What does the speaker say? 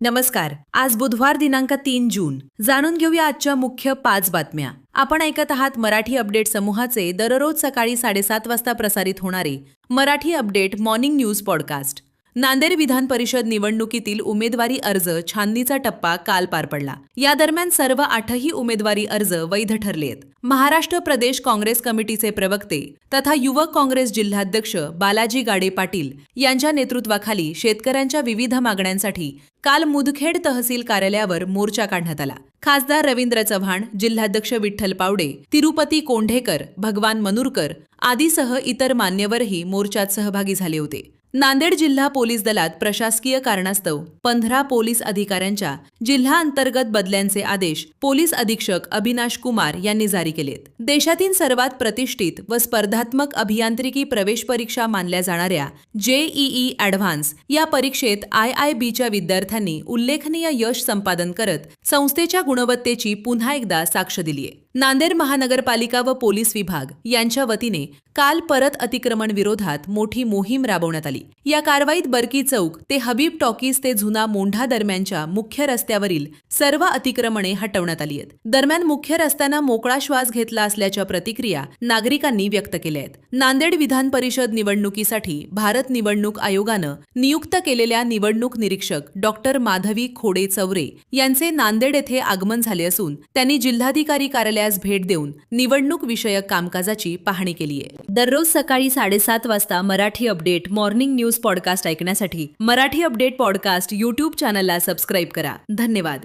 नमस्कार. आज बुधवार दिनांक 3 जून. जाणून घेऊया आजच्या मुख्य 5 बातम्या. आपण ऐकत आहात मराठी अपडेट समूहाचे दररोज सकाळी 7:30 वाजता प्रसारित होणारे Marathi update morning news podcast. Nanded Vidhan Parishad निवडणुकीतील उमेदवारी अर्ज छाननीचा टप्पा काल पार पडला. या दरम्यान सर्व 8ही उमेदवारी अर्ज वैध ठरलेत. महाराष्ट्र प्रदेश काँग्रेस कमिटीचे प्रवक्ते तथा युवक काँग्रेस जिल्हाध्यक्ष बालाजी गाडे पाटील यांच्या नेतृत्वाखाली शेतकऱ्यांच्या विविध मागण्यांसाठी काल मुदखेड तहसील कार्यालयावर मोर्चा काढण्यात आला. खासदार रवींद्र चव्हाण, जिल्हाध्यक्ष विठ्ठल पावडे, तिरुपती कोंढेकर, भगवान मनूरकर आदीसह इतर मान्यवरही मोर्चात सहभागी झाले होते. नांदेड जिल्हा पोलीस दलात प्रशासकीय कारणास्तव 15 पोलीस अधिकाऱ्यांच्या जिल्हा अंतर्गत बदल्यांचे आदेश पोलीस अधीक्षक अविनाश कुमार यांनी जारी केलेत. देशातील सर्वात प्रतिष्ठित व स्पर्धात्मक अभियांत्रिकी प्रवेश परीक्षा मानल्या जाणाऱ्या JEE ॲडव्हान्स या परीक्षेत IIBच्या विद्यार्थ्यांनी उल्लेखनीय यश संपादन करत संस्थेच्या गुणवत्तेची पुन्हा एकदा साक्ष दिलीय. नांदेड महानगरपालिका व पोलीस विभाग यांच्या वतीने काल परत अतिक्रमण विरोधात मोठी मोहीम राबवण्यात आली. या कारवाईत बर्की चौक ते हबीब टॉकीज ते जुना मोंढा दरम्यानच्या मुख्य रस्त्यावरील सर्व अतिक्रमणे हटवण्यात आली आहेत. दरम्यान मुख्य रस्त्यानं मोकळा श्वास घेतला असल्याच्या प्रतिक्रिया नागरिकांनी व्यक्त केल्या आहेत. नांदेड विधान परिषद निवडणुकीसाठी भारत निवडणूक आयोगानं नियुक्त केलेल्या निवडणूक निरीक्षक डॉक्टर माधवी खोडे चौरे यांचे नांदेड येथे आगमन झाले असून त्यांनी जिल्हाधिकारी कार्यालयास भेट देऊन निवडणूक विषयक कामकाजाची पाहणी केली आहे. दररोज सकाळी 7:30 वाजता Marathi update morning news podcast ऐकण्यासाठी मराठी अपडेट पॉडकास्ट YouTube चॅनलला सबस्क्राईब करा. धन्यवाद.